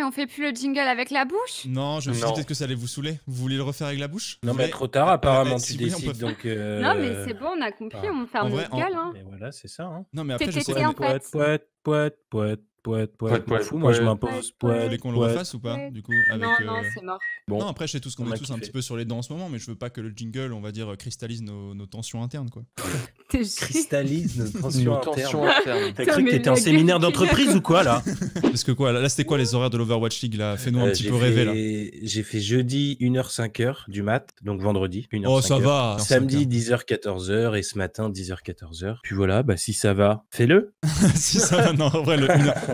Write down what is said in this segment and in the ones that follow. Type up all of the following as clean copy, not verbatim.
on fait plus le jingle avec la bouche? Non, je me suis dit peut-être que ça allait vous saouler. Vous voulez le refaire avec la bouche? Non, mais trop tard, apparemment, si tu vous voulez, on décides. peut faire- Donc, Non, mais c'est bon, on a compris, on ferme notre gueule. Hein. Mais voilà, c'est ça. Hein. Non, mais après, je sais TTT, en fait. M'en fous, moi je m'impose. Vous voulez qu'on le refasse ou pas, du coup avec, Non, c'est mort. Bon. Non, après, je sais tous qu'on On est a tous un kiffé. petit peu sur les dents en ce moment, mais je veux pas que le jingle, on va dire, cristallise nos tensions internes, quoi. Cristallise nos tensions internes. T'as Putain, cru que mais t'étais en la séminaire gueule d'entreprise ou quoi, là? Parce que quoi, là c'était quoi les horaires de l'Overwatch League, là? Fais-nous un petit peu rêver, là. J'ai fait jeudi 1h-5h du mat, donc vendredi 1h-5h. Oh, ça va. Samedi 10h-14h et ce matin 10h-14h. Puis voilà, bah si ça va, fais-le. Si ça va, non, en vrai,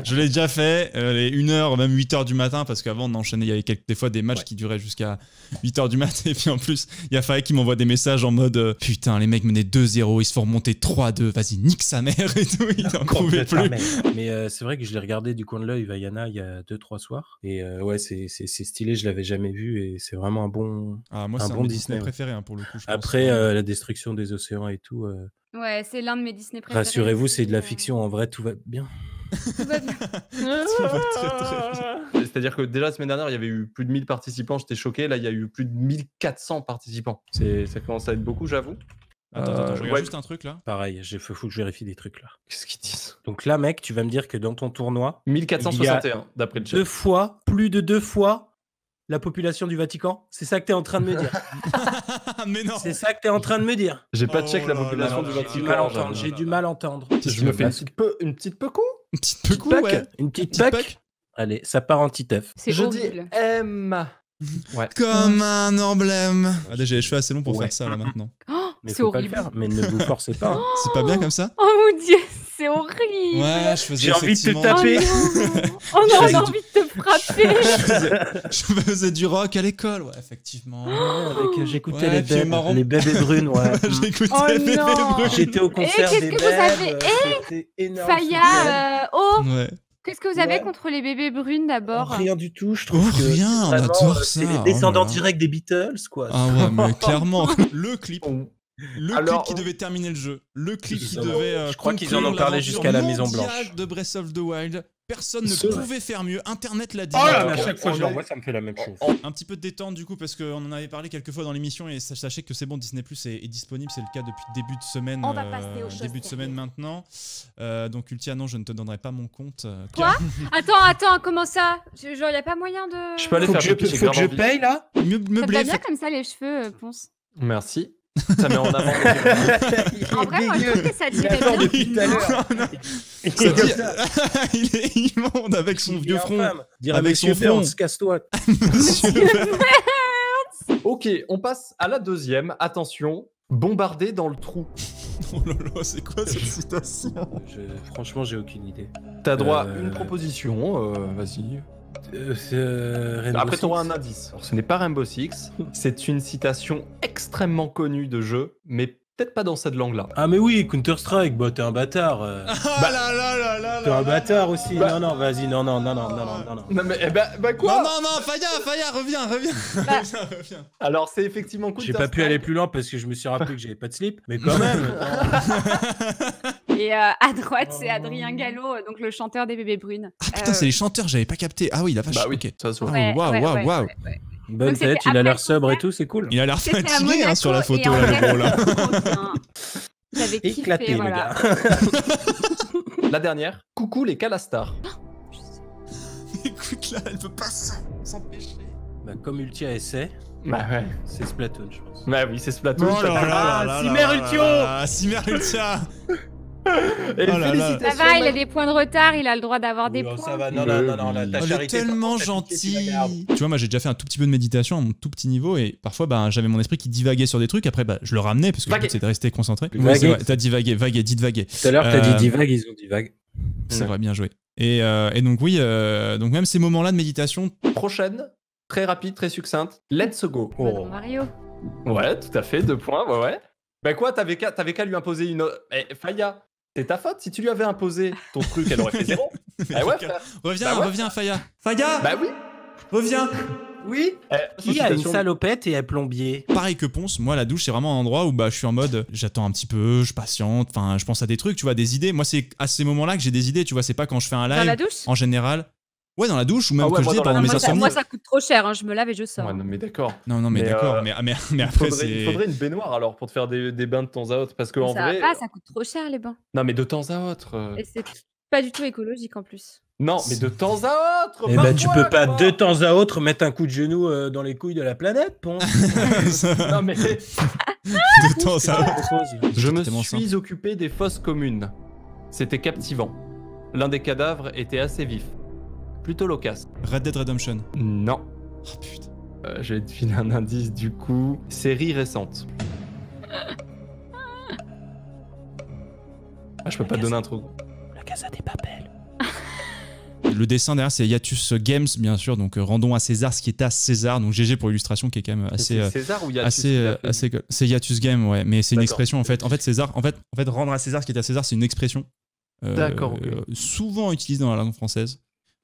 je l'ai déjà fait, les 1h, même 8h du matin, parce qu'avant on enchaînait, il y avait des fois des matchs qui duraient jusqu'à 8h du matin, et puis en plus, il y a Faye qui m'envoie des messages en mode putain, les mecs menaient 2-0, ils se font remonter 3-2, vas-y, nique sa mère et tout, il en pouvait plus. Mais c'est vrai que je l'ai regardé du coin de l'œil, Vaiana, il y a 2-3 soirs. Et ouais, c'est stylé, je l'avais jamais vu et c'est vraiment un bon moi, c'est un bon de mes Disney préféré, hein, pour le coup. Je pense. Après, la destruction des océans et tout. Ouais, c'est l'un de mes Disney préférés. Rassurez-vous, c'est de la fiction, en vrai, tout va bien. Tout va bien. Ça va très très bien. C'est-à-dire que déjà la semaine dernière, il y avait eu plus de 1000 participants, j'étais choqué. Là, il y a eu plus de 1400 participants. Ça commence à être beaucoup, j'avoue. Attends, je regarde juste un truc là. Pareil, faut que je vérifie des trucs là. Qu'est-ce qu'ils disent? Donc là, mec, tu vas me dire que dans ton tournoi, 1461, d'après le chat. plus de 2 fois la population du Vatican. C'est ça que t'es en train de me dire. Mais non. C'est ça que t'es en train de me dire. J'ai pas check la population du Vatican. J'ai du mal à entendre. Je me fais une petite pecou. Une petite pecou, ouais. Une petite puck. Allez, ça part en titeuf. C'est Je dis horrible. M. Ouais. Comme un emblème. Allez, j'ai les cheveux assez longs pour faire ça là maintenant. Oh, Mais c'est faut pas le horrible. faire. Mais ne vous forcez pas. Hein. C'est pas bien comme ça? Oh mon dieu, c'est horrible. Ouais, je faisais J'ai envie de te effectivement- taper. Oh non, on a envie de te frapper. Je faisais du rock à l'école, ouais, effectivement. J'écoutais Ouais, puis marrant. les bébés brunes, ouais. J'écoutais Oh Bébé non. Brune. J'étais au concert qu'est-ce des que vous avez- bébés. C'était énorme. Faya, Ouais. qu'est-ce que vous avez Ouais. contre les bébés brunes d'abord? Rien du tout, je trouve Oh, que rien, on vraiment, adore c'est ça, les oh descendants là là. directs des Beatles, quoi. Ah ouais, mais clairement. Le clip. Le Alors, clip qui devait terminer le jeu. Le clip qui Ils en ont- devait. je crois qu'ils en ont conclure parlé l'aventure jusqu'à la Maison mondiale Blanche. de Breath of the Wild. Personne ne C'est vrai. pouvait faire mieux. Internet l'a dit. Oh là, Alors, mais à chaque fois que je on le est- revois, ça me fait la même chose. Un petit peu de détente du coup parce qu'on en avait parlé quelques fois dans l'émission et sachez que c'est bon, Disney Plus est disponible, c'est le cas depuis début de semaine. On va passer aux choses début de semaine maintenant. Donc Ultia, non, je ne te donnerai pas mon compte. Quoi? Attends, comment ça? Genre, y a pas moyen de... Je peux aller Faut faire que je, pipi, j'ai faut que grave je envie. paye, là. Mieux Ça te meublé. va bien comme ça, les cheveux, Ponce? Merci. Ça met en avant. En vrai, moi, je trouve que ça Il dirait attend bien. depuis tout à l'heure. Il Ça est comme dit- ça. Il est immonde avec son vieux front. Dire Avec avec son son front. front. Casse-toi. Monsieur- Ok, on passe à la deuxième. Attention, bombardé dans le trou. Oh là là, c'est quoi cette citation? Franchement, j'ai aucune idée. T'as droit à une proposition, vas-y. Après, t'auras un indice. Alors, ce n'est pas Rainbow Six, c'est une citation extrêmement connue de jeu, mais peut-être pas dans cette langue-là. Ah mais oui, Counter-Strike, bah t'es un bâtard. Ah là là là là T'es là un là. bâtard aussi. Bah- Non, vas-y, non. Non mais, quoi? Non, Faya, reviens. Reviens. Alors, c'est effectivement Counter-Strike. J'ai pas pu aller plus loin parce que je me suis rappelé que j'avais pas de slip, mais quand même. Et à droite, c'est Adrien Gallo, donc le chanteur des bébés brunes. Ah putain, c'est les chanteurs, j'avais pas capté. Ah oui, la vache. Bah oui, ok. ça se voit. Ah, waouh. Bonne Donc, c'était tête, il a après l'air le sobre et concert. tout, c'est cool. Il a l'air C'était à fatigué Monaco, sur la et photo, en là, vrai, le gros là. c'était trop bien. J'avais kiffé, Éclaté, le voilà. gars. La dernière, coucou les Calastars. Écoute là, elle peut pas s'empêcher. Bah, comme Ultia essaie, Bah ouais. c'est Splatoon, je pense. Bah oui, c'est Splatoon. Oh là là là Cimer là Ultio. là. Cimer Ultia. Et Oh là là. félicitations. Ça va, il a des points de retard, il a le droit d'avoir des Oui, points. ça va, non, la ta Elle est charité. tellement par contre, ta pitié, tu gentille. la gardes. Tu vois, moi j'ai déjà fait un tout petit peu de méditation à mon tout petit niveau et parfois bah, j'avais mon esprit qui divaguait sur des trucs. Après, bah, je le ramenais parce que le Vaguer. but c'était de rester concentré. Vaguer. Oui, c'est vrai, t'as divagué, dites vaguer. Tout à l'heure, t'as dit Euh, divague, ils ont divague. C'est vrai, bien joué. Et donc, oui, donc même ces moments-là de méditation. Prochaine, très rapide, très succincte. Let's go. Pas dans Mario. Ouais, tout à fait, 2 points, ouais. Bah quoi, t'avais qu'à lui imposer une autre. Eh, Faya, c'est ta faute. Si tu lui avais imposé ton truc, elle aurait fait 0. Ah ouais, frère. Reviens, Bah ouais. reviens, Faya. Faya, Bah oui. reviens. Oui. Qui a une salopette et un plombier? Pareil que Ponce, moi la douche c'est vraiment un endroit où bah, je suis en mode j'attends un petit peu, je patiente, enfin je pense à des trucs, tu vois, des idées. Moi c'est à ces moments-là que j'ai des idées, tu vois, c'est pas quand je fais un Dans la live. douche? En général, Ouais, dans la douche ou même que je dis pendant mes insomnies. Moi, ça coûte trop cher, hein, je me lave et je sors. Ouais, non, mais d'accord. Non, mais d'accord. Mais après, il faudrait une baignoire alors pour te faire des bains de temps à autre. Parce que en vrai. Ça coûte trop cher les bains. Non, mais de temps à autre. Et c'est pas du tout écologique en plus. Non, mais de temps à autre. Eh ben, tu peux pas de temps à autre mettre un coup de genou dans les couilles de la planète, Ponce. Non, mais. De temps à autre. Je me suis occupé des fosses communes. C'était captivant. L'un des cadavres était assez vif. Plutôt loquace. Red Dead Redemption. Non. Oh putain. Je vais te filer un indice du coup. Série récente. Je peux pas te donner un trou. La Casa des Papel. Le dessin derrière c'est Yatus Games bien sûr, donc rendons à César ce qui est à César, donc GG pour l'illustration qui est quand même assez c'est César ou Yatus c'est Yatus Game, ouais, mais c'est une expression en fait César en fait rendre à César ce qui est à César, c'est une expression souvent utilisée dans la langue française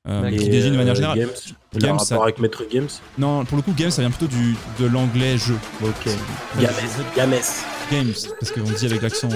qui désigne de manière générale Games ça rapport avec Maître Games. Non, pour le coup Games ça vient plutôt de l'anglais jeu. OK. Games parce qu'on dit avec l'accent